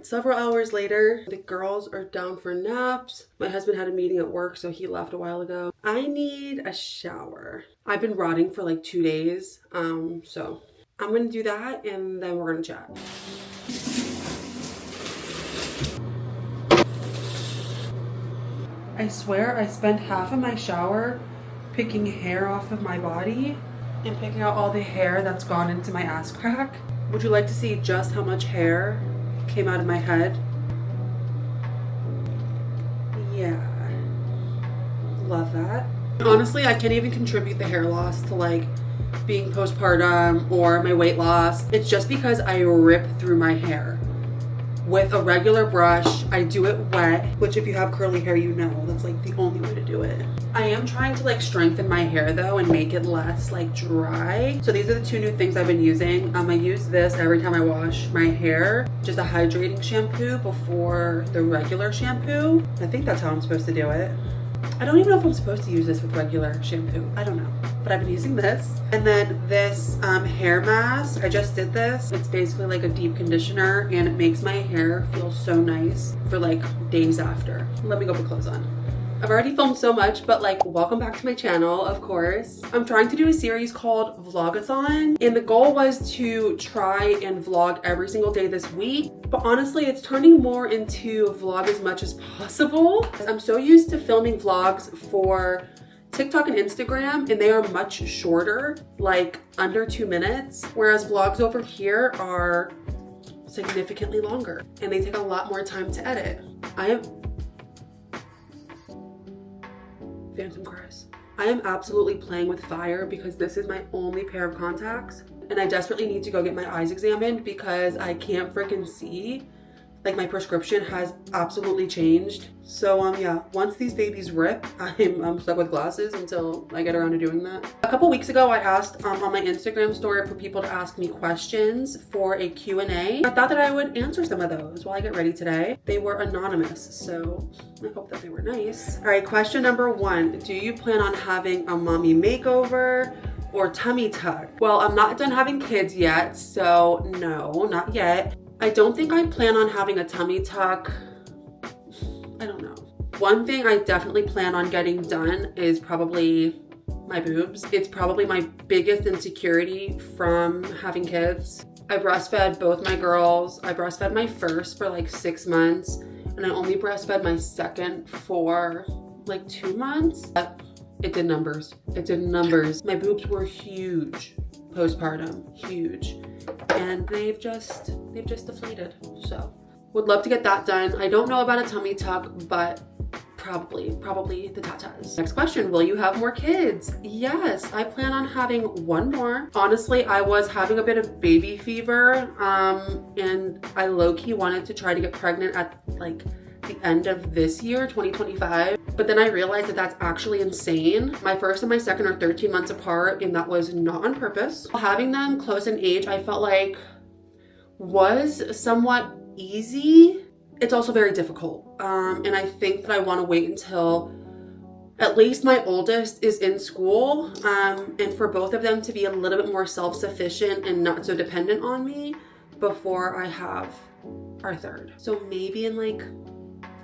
It's several hours later. The girls are down for naps. My husband had a meeting at work, so he left a while ago. I need a shower. I've been rotting for like 2 days, so I'm gonna do that and then we're gonna chat. I swear I spent half of my shower picking hair off of my body and picking out all the hair that's gone into my ass crack. Would you like to see just how much hair came out of my head? Yeah, love that. Honestly, I can't even contribute the hair loss to like being postpartum or my weight loss. It's just because I rip through my hair. With a regular brush, I do it wet, which if you have curly hair, you know, that's like the only way to do it. I am trying to like strengthen my hair though and make it less like dry. So these are the 2 new things I've been using. I use this every time I wash my hair, just a hydrating shampoo before the regular shampoo. I think that's how I'm supposed to do it. I don't even know if I'm supposed to use this with regular shampoo. I don't know, but I've been using this. And then this hair mask, I just did this. It's basically like a deep conditioner and it makes my hair feel so nice for like days after. Let me go put clothes on. I've already filmed so much, but like, welcome back to my channel, of course. I'm trying to do a series called Vlogathon, and the goal was to try and vlog every single day this week. But honestly, it's turning more into vlog as much as possible. I'm so used to filming vlogs for TikTok and Instagram, and they are much shorter, like under 2 minutes, whereas vlogs over here are significantly longer, and they take a lot more time to edit. Phantom cries. I am absolutely playing with fire because this is my only pair of contacts and I desperately need to go get my eyes examined because I can't freaking see. Like my prescription has absolutely changed. So yeah, once these babies rip, I'm stuck with glasses until I get around to doing that. A couple weeks ago, I asked on my Instagram story for people to ask me questions for a Q&A. I thought that I would answer some of those while I get ready today. They were anonymous, so I hope that they were nice. All right, question number 1. Do you plan on having a mommy makeover or tummy tuck? Well, I'm not done having kids yet, so no, not yet. I don't think I plan on having a tummy tuck. I don't know. One thing I definitely plan on getting done is probably my boobs. It's probably my biggest insecurity from having kids. I breastfed both my girls. I breastfed my first for like 6 months and I only breastfed my second for like 2 months. But it did numbers. It did numbers. My boobs were huge postpartum, huge. And they've just deflated. So would love to get that done. I don't know about a tummy tuck, but probably the tatas. Next question, will you have more kids? Yes, I plan on having 1 more. Honestly, I was having a bit of baby fever and I low-key wanted to try to get pregnant at like the end of this year, 2025. But then I realized that that's actually insane. My first and my second are 13 months apart, and that was not on purpose. Having them close in age, I felt like was somewhat easy. It's also very difficult. And I think that I want to wait until at least my oldest is in school, and for both of them to be a little bit more self-sufficient and not so dependent on me before I have our third. So maybe in like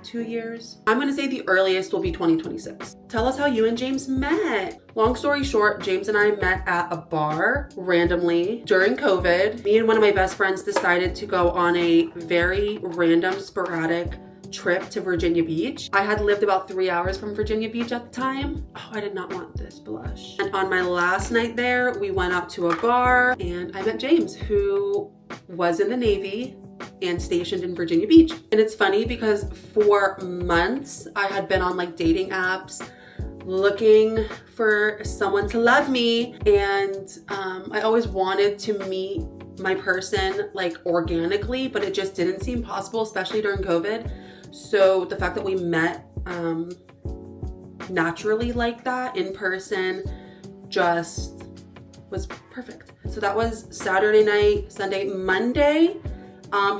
2 years. I'm gonna say the earliest will be 2026. Tell us how you and James met. Long story short, James and I met at a bar randomly during COVID. Me and one of my best friends decided to go on a very random, sporadic trip to Virginia Beach. I had lived about 3 hours from Virginia Beach at the time. Oh, I did not want this blush. And on my last night there, we went out to a bar and I met James, who was in the Navy and stationed in Virginia Beach. And it's funny because for months I had been on like dating apps looking for someone to love me, and I always wanted to meet my person like organically, but it just didn't seem possible, especially during COVID. So the fact that we met naturally like that in person just was perfect. So that was Saturday night, Sunday, Monday.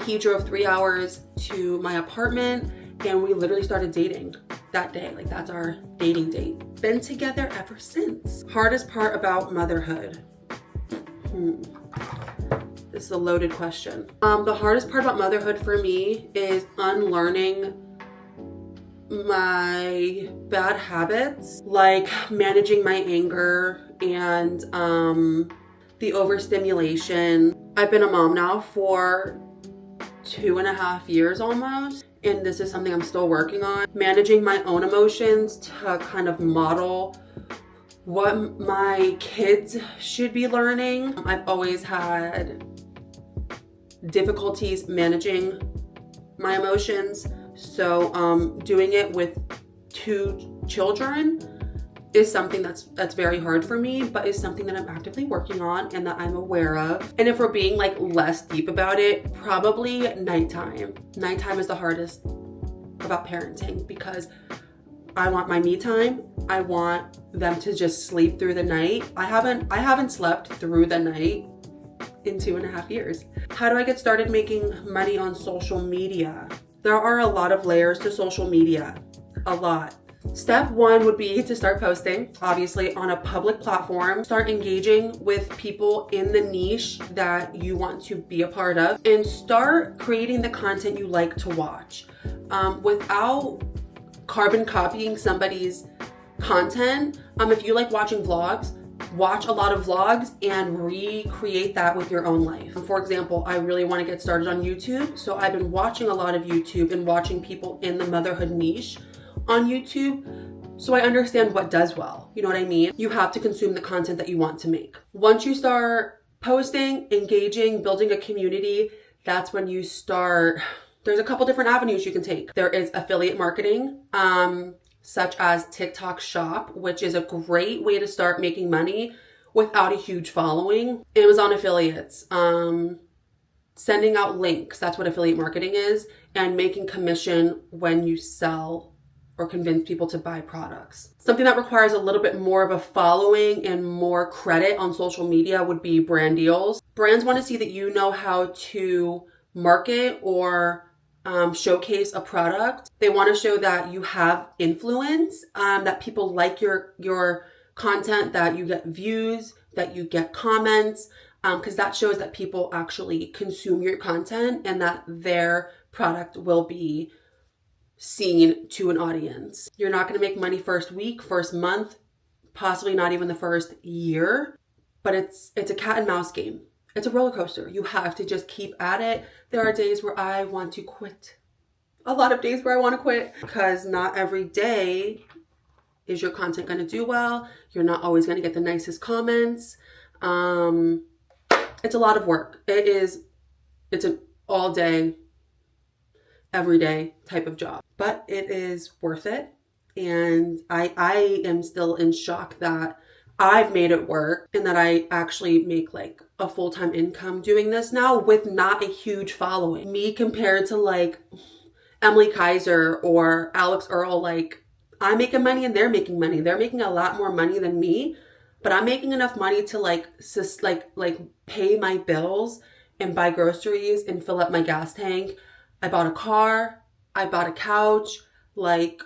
He drove 3 hours to my apartment and we literally started dating that day. Like that's our dating date. Been together ever since. Hardest part about motherhood. This is a loaded question. The hardest part about motherhood for me is unlearning my bad habits, like managing my anger and the overstimulation. I've been a mom now for 2.5 years almost, and this is something I'm still working on. Managing my own emotions to kind of model what my kids should be learning. I've always had difficulties managing my emotions, so doing it with 2 children is something that's very hard for me, but is something that I'm actively working on and that I'm aware of. And if we're being like less deep about it, probably nighttime. Nighttime is the hardest about parenting because I want my me time. I want them to just sleep through the night. I haven't slept through the night in 2.5 years. How do I get started making money on social media? There are a lot of layers to social media, a lot. Step 1 would be to start posting, obviously on a public platform. Start engaging with people in the niche that you want to be a part of, and start creating the content you like to watch. Without carbon copying somebody's content, if you like watching vlogs, watch a lot of vlogs and recreate that with your own life. For example, I really want to get started on YouTube, so I've been watching a lot of YouTube and watching people in the motherhood niche on YouTube, so I understand what does well. You know what I mean? You have to consume the content that you want to make. Once you start posting, engaging, building a community, that's when you start. There's a couple different avenues you can take. There is affiliate marketing, such as TikTok Shop, which is a great way to start making money without a huge following. Amazon affiliates, sending out links, that's what affiliate marketing is, and making commission when you sell or convince people to buy products. Something that requires a little bit more of a following and more credit on social media would be brand deals. Brands want to see that you know how to market or showcase a product. They want to show that you have influence, that people like your content, that you get views, that you get comments, because that shows that people actually consume your content and that their product will be seen to an audience. You're not going to make money first week, first month, possibly not even the first year, but it's a cat and mouse game. It's a roller coaster. You have to just keep at it. There are days where I want to quit. A lot of days where I want to quit because not every day is your content going to do well. You're not always going to get the nicest comments. It's a lot of work. It's an all day, every day type of job, but it is worth it. And I am still in shock that I've made it work and that I actually make like a full-time income doing this now with not a huge following. Me compared to like Emily Kaiser or Alex Earl, like I'm making money and they're making money. They're making a lot more money than me, but I'm making enough money to like pay my bills and buy groceries and fill up my gas tank. I bought a car, I bought a couch, like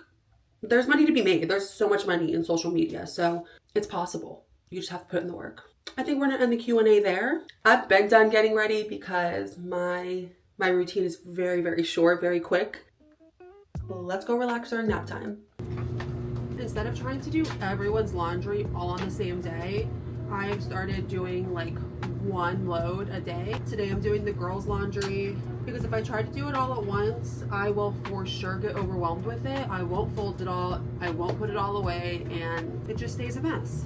there's money to be made. There's so much money in social media. So it's possible. You just have to put in the work. I think we're gonna end the Q&A there. I've been done getting ready because my routine is very, very short, very quick. Let's go relax during nap time. Instead of trying to do everyone's laundry all on the same day, I've started doing like one load a day. Today I'm doing the girls' laundry because if I try to do it all at once, I will for sure get overwhelmed with it. I won't fold it all, I won't put it all away, and it just stays a mess.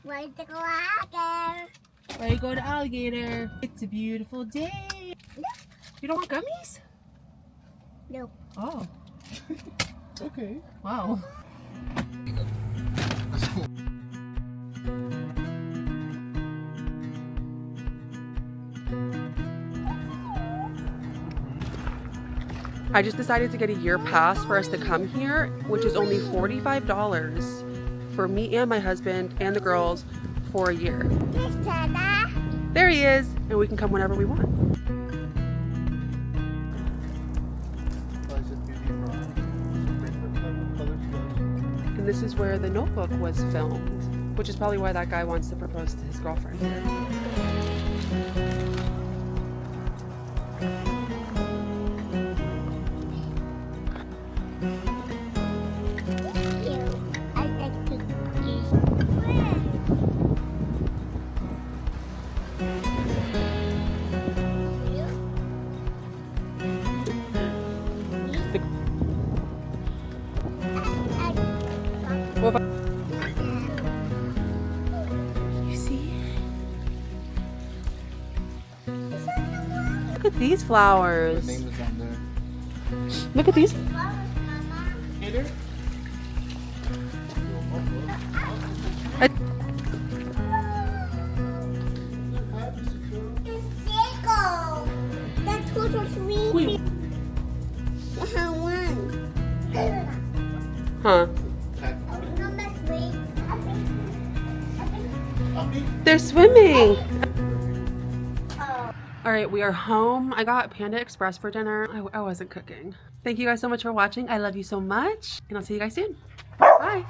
Where's the alligator? Where you go to alligator? It's a beautiful day. You don't want gummies? No. Oh. Okay. Wow. I just decided to get a year pass for us to come here, which is only $45 for me and my husband and the girls for a year. There he is, and we can come whenever we want. And this is where The Notebook was filmed, which is probably why that guy wants to propose to his girlfriend here. You see? Look at these flowers. The name is on there. Look at these. Gator? Wait. Huh? They're swimming. All right, we are home. I got Panda Express for dinner. I wasn't cooking. Thank you guys so much for watching. I love you so much, and I'll see you guys soon. Bye.